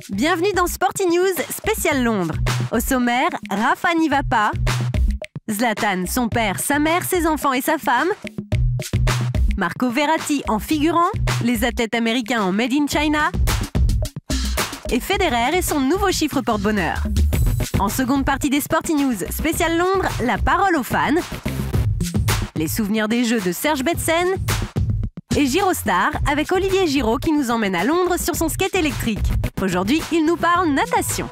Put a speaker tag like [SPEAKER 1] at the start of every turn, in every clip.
[SPEAKER 1] Bienvenue dans Sporty News spécial Londres. Au sommaire, Rafa n'y va pas. Zlatan, son père, sa mère, ses enfants et sa femme. Marco Verratti en figurant. Les athlètes américains en Made in China. Et Federer et son nouveau chiffre porte-bonheur. En seconde partie des Sporty News spécial Londres, la parole aux fans. Les souvenirs des Jeux de Serge Betsen. Et Girostar avec Olivier Giraud qui nous emmène à Londres sur son skate électrique. Aujourd'hui, il nous parle natation.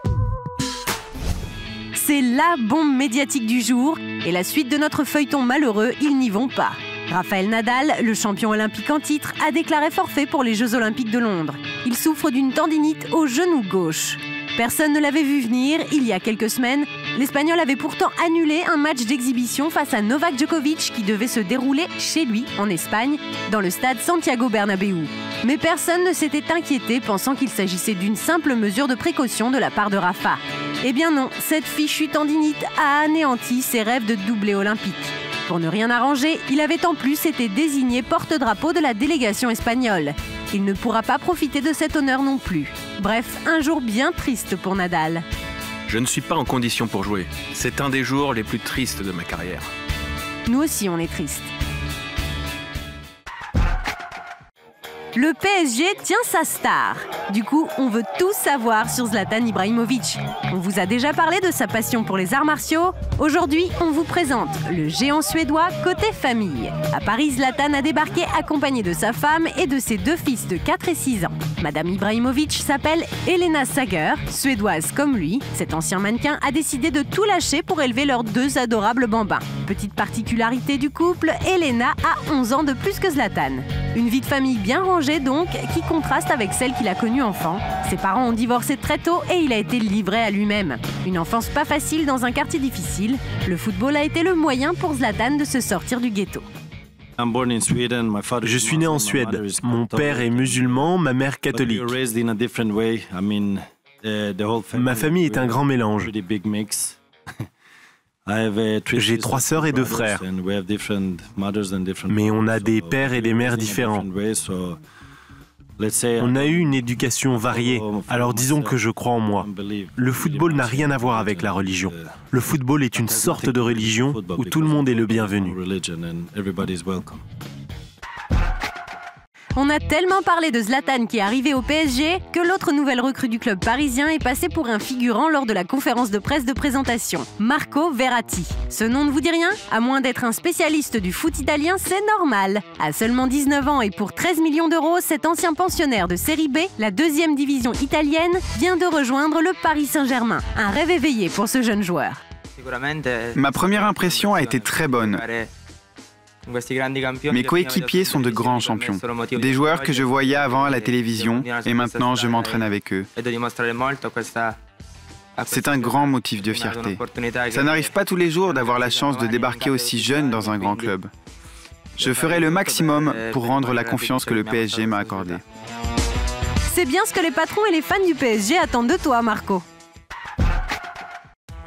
[SPEAKER 1] C'est la bombe médiatique du jour et la suite de notre feuilleton malheureux, ils n'y vont pas. Rafael Nadal, le champion olympique en titre, a déclaré forfait pour les Jeux olympiques de Londres. Il souffre d'une tendinite au genou gauche. Personne ne l'avait vu venir, il y a quelques semaines. L'Espagnol avait pourtant annulé un match d'exhibition face à Novak Djokovic qui devait se dérouler chez lui, en Espagne, dans le stade Santiago Bernabéu. Mais personne ne s'était inquiété pensant qu'il s'agissait d'une simple mesure de précaution de la part de Rafa. Eh bien non, cette fichue tendinite a anéanti ses rêves de doublé olympique. Pour ne rien arranger, il avait en plus été désigné porte-drapeau de la délégation espagnole. Il ne pourra pas profiter de cet honneur non plus. Bref, un jour bien triste pour Nadal.
[SPEAKER 2] Je ne suis pas en condition pour jouer. C'est un des jours les plus tristes de ma carrière.
[SPEAKER 1] Nous aussi, on est tristes. Le PSG tient sa star. Du coup, on veut tout savoir sur Zlatan Ibrahimovic. On vous a déjà parlé de sa passion pour les arts martiaux. Aujourd'hui, on vous présente le géant suédois côté famille. À Paris, Zlatan a débarqué accompagné de sa femme et de ses deux fils de 4 et 6 ans. Madame Ibrahimovic s'appelle Helena Sager, suédoise comme lui. Cet ancien mannequin a décidé de tout lâcher pour élever leurs deux adorables bambins. Petite particularité du couple, Helena a 11 ans de plus que Zlatan. Une vie de famille bien rangée donc, qui contraste avec celle qu'il a connue enfant. Ses parents ont divorcé très tôt et il a été livré à lui-même. Une enfance pas facile dans un quartier difficile. Le football a été le moyen pour Zlatan de se sortir du ghetto.
[SPEAKER 3] Je suis né en Suède. Mon père est musulman, ma mère catholique. Ma famille est un grand mélange. J'ai 3 sœurs et 2 frères, mais on a des pères et des mères différents. On a eu une éducation variée, alors disons que je crois en moi. Le football n'a rien à voir avec la religion. Le football est une sorte de religion où tout le monde est le bienvenu.
[SPEAKER 1] On a tellement parlé de Zlatan qui est arrivé au PSG que l'autre nouvelle recrue du club parisien est passée pour un figurant lors de la conférence de presse de présentation, Marco Verratti. Ce nom ne vous dit rien? À moins d'être un spécialiste du foot italien, c'est normal. À seulement 19 ans et pour 13 millions d'euros, cet ancien pensionnaire de Série B, la 2e division italienne, vient de rejoindre le Paris Saint-Germain. Un rêve éveillé pour ce jeune joueur.
[SPEAKER 4] Ma première impression a été très bonne. Mes coéquipiers sont de grands champions, des joueurs que je voyais avant à la télévision et maintenant je m'entraîne avec eux. C'est un grand motif de fierté. Ça n'arrive pas tous les jours d'avoir la chance de débarquer aussi jeune dans un grand club. Je ferai le maximum pour rendre la confiance que le PSG m'a accordée.
[SPEAKER 1] C'est bien ce que les patrons et les fans du PSG attendent de toi, Marco.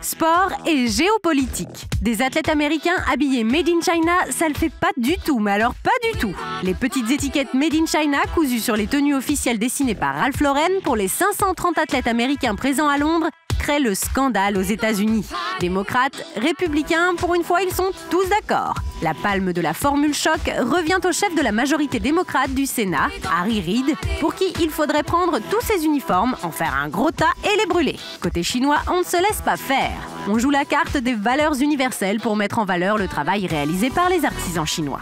[SPEAKER 1] Sport et géopolitique. Des athlètes américains habillés Made in China, ça le fait pas du tout, mais alors pas du tout. Les petites étiquettes Made in China cousues sur les tenues officielles dessinées par Ralph Lauren pour les 530 athlètes américains présents à Londres créent le scandale aux États-Unis. Démocrates, républicains, pour une fois, ils sont tous d'accord. La palme de la formule choc revient au chef de la majorité démocrate du Sénat, Harry Reid, pour qui il faudrait prendre tous ces uniformes, en faire un gros tas et les brûler. Côté chinois, on ne se laisse pas faire. On joue la carte des valeurs universelles pour mettre en valeur le travail réalisé par les artisans chinois.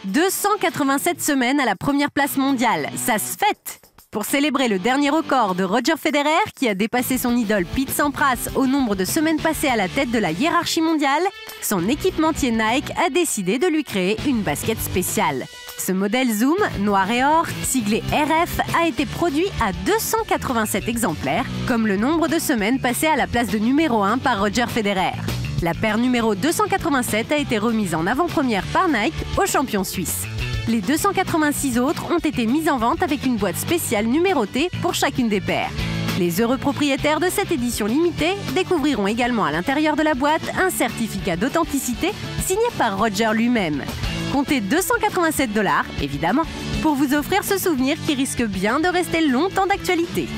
[SPEAKER 1] 287 semaines à la première place mondiale, ça se fête! Pour célébrer le dernier record de Roger Federer, qui a dépassé son idole Pete Sampras au nombre de semaines passées à la tête de la hiérarchie mondiale, son équipementier Nike a décidé de lui créer une basket spéciale. Ce modèle Zoom, noir et or, siglé RF, a été produit à 287 exemplaires, comme le nombre de semaines passées à la place de numéro 1 par Roger Federer. La paire numéro 287 a été remise en avant-première par Nike au champion suisse. Les 286 autres ont été mises en vente avec une boîte spéciale numérotée pour chacune des paires. Les heureux propriétaires de cette édition limitée découvriront également à l'intérieur de la boîte un certificat d'authenticité signé par Roger lui-même. Comptez $287, évidemment. pour vous offrir ce souvenir qui risque bien de rester longtemps d'actualité.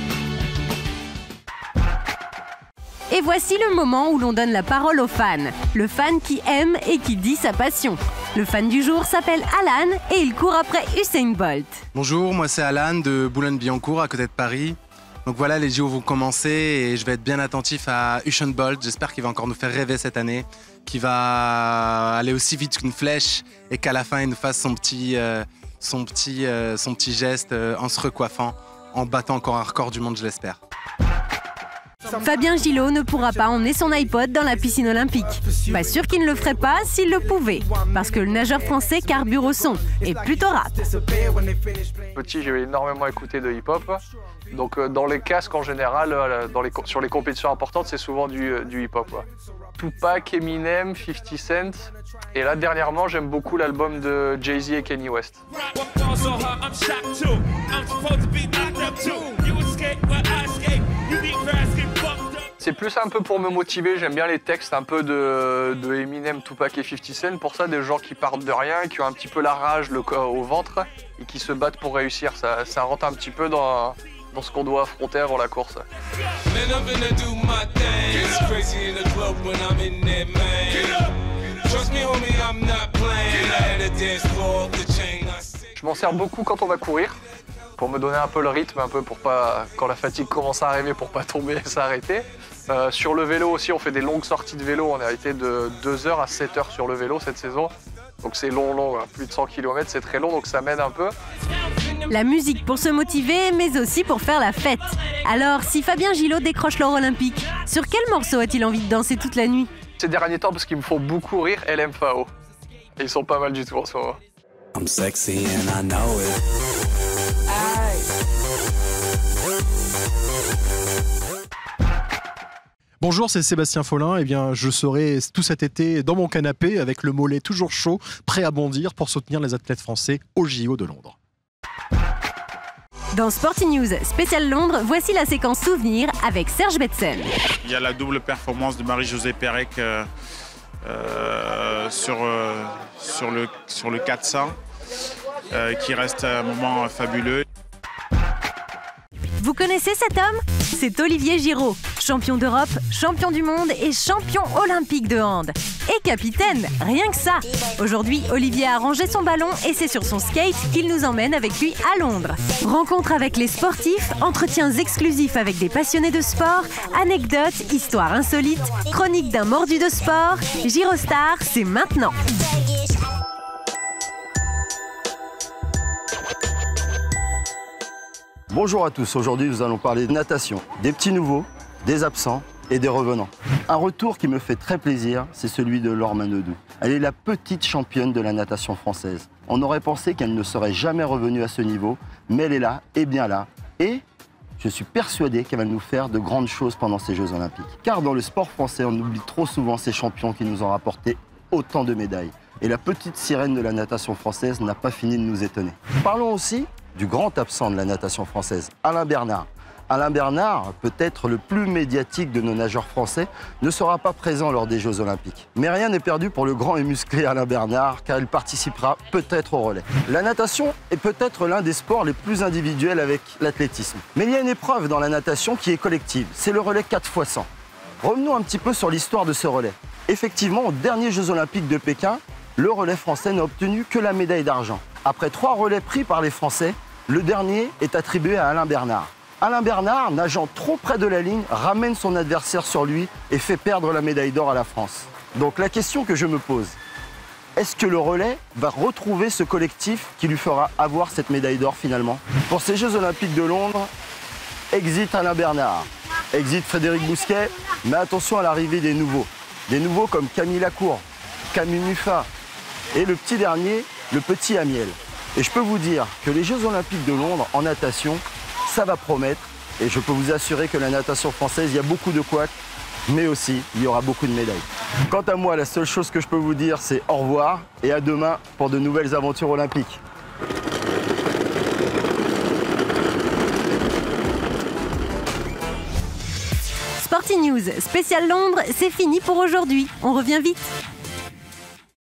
[SPEAKER 1] Et voici le moment où l'on donne la parole aux fans. Le fan qui aime et qui dit sa passion. Le fan du jour s'appelle Alan et il court après Usain Bolt.
[SPEAKER 5] Bonjour, moi c'est Alan de Boulogne-Billancourt à côté de Paris. Donc voilà, les JO vont commencer et je vais être bien attentif à Usain Bolt. J'espère qu'il va encore nous faire rêver cette année, qu'il va aller aussi vite qu'une flèche et qu'à la fin il nous fasse son petit geste en se recoiffant, en battant encore un record du monde, je l'espère.
[SPEAKER 1] Fabien Gillot ne pourra pas emmener son iPod dans la piscine olympique. Pas sûr qu'il ne le ferait pas s'il le pouvait, parce que le nageur français carbure au son, et plutôt rap.
[SPEAKER 6] Petit, j'ai énormément écouté de hip-hop, donc dans les casques en général, sur les compétitions importantes, c'est souvent du hip-hop. Tupac, Eminem, 50 Cent, et là dernièrement j'aime beaucoup l'album de Jay-Z et Kanye West. C'est plus un peu pour me motiver, j'aime bien les textes un peu de Eminem, Tupac et 50 Cent. Pour ça, des gens qui partent de rien, qui ont un petit peu la rage au ventre et qui se battent pour réussir. Ça rentre un petit peu dans ce qu'on doit affronter avant la course. Je m'en sers beaucoup quand on va courir, pour me donner un peu le rythme, un peu pour pas, quand la fatigue commence à arriver, pour pas tomber et s'arrêter. Sur le vélo aussi, on fait des longues sorties de vélo. On a été de 2h à 7h sur le vélo cette saison. Donc c'est long, plus de 100 km, c'est très long, donc ça m'aide un peu.
[SPEAKER 1] La musique pour se motiver, mais aussi pour faire la fête. Alors, si Fabien Gillot décroche l'or olympique, sur quel morceau a-t-il envie de danser toute la nuit?
[SPEAKER 6] Ces derniers temps, parce qu'ils me font beaucoup rire, LMFAO. Et ils sont pas mal du tout en ce moment.
[SPEAKER 7] I'm sexy and I know it.
[SPEAKER 8] Bonjour, c'est Sébastien Follin. Eh bien, je serai tout cet été dans mon canapé avec le mollet toujours chaud, prêt à bondir pour soutenir les athlètes français au JO de Londres.
[SPEAKER 1] Dans Sporty News spécial Londres, voici la séquence souvenir avec Serge Betsen.
[SPEAKER 9] Il y a la double performance de Marie-Josée Pérec sur le 400 qui reste un moment fabuleux.
[SPEAKER 1] Vous connaissez cet homme? C'est Olivier Giraud, champion d'Europe, champion du monde et champion olympique de hand. Et capitaine, rien que ça. Aujourd'hui, Olivier a rangé son ballon et c'est sur son skate qu'il nous emmène avec lui à Londres. Rencontre avec les sportifs, entretiens exclusifs avec des passionnés de sport, anecdotes, histoires insolites, chroniques d'un mordu de sport. Girostar, c'est maintenant.
[SPEAKER 10] Bonjour à tous, aujourd'hui nous allons parler de natation, des petits nouveaux, des absents et des revenants. Un retour qui me fait très plaisir, c'est celui de Laure Manodou. Elle est la petite championne de la natation française. On aurait pensé qu'elle ne serait jamais revenue à ce niveau, mais elle est là, et bien là, et je suis persuadé qu'elle va nous faire de grandes choses pendant ces Jeux Olympiques. Car dans le sport français, on oublie trop souvent ces champions qui nous ont rapporté autant de médailles. Et la petite sirène de la natation française n'a pas fini de nous étonner. Parlons aussi du grand absent de la natation française, Alain Bernard. Alain Bernard, peut-être le plus médiatique de nos nageurs français, ne sera pas présent lors des Jeux Olympiques. Mais rien n'est perdu pour le grand et musclé Alain Bernard, car il participera peut-être au relais. La natation est peut-être l'un des sports les plus individuels avec l'athlétisme. Mais il y a une épreuve dans la natation qui est collective, c'est le relais 4x100. Revenons un petit peu sur l'histoire de ce relais. Effectivement, aux derniers Jeux Olympiques de Pékin, le relais français n'a obtenu que la médaille d'argent. Après 3 relais pris par les Français, le dernier est attribué à Alain Bernard. Alain Bernard, nageant trop près de la ligne, ramène son adversaire sur lui et fait perdre la médaille d'or à la France. Donc la question que je me pose, est-ce que le relais va retrouver ce collectif qui lui fera avoir cette médaille d'or finalement? Pour ces Jeux Olympiques de Londres, exit Alain Bernard, exit Frédéric Bousquet, mais attention à l'arrivée des nouveaux. Des nouveaux comme Camille Lacour, Camille Muffat et le petit dernier, le petit Amiel. Et je peux vous dire que les Jeux Olympiques de Londres en natation, ça va promettre. Et je peux vous assurer que la natation française, il y a beaucoup de couacs, mais aussi il y aura beaucoup de médailles. Quant à moi, la seule chose que je peux vous dire, c'est au revoir et à demain pour de nouvelles aventures olympiques.
[SPEAKER 1] Sporty News spécial Londres, c'est fini pour aujourd'hui. On revient vite.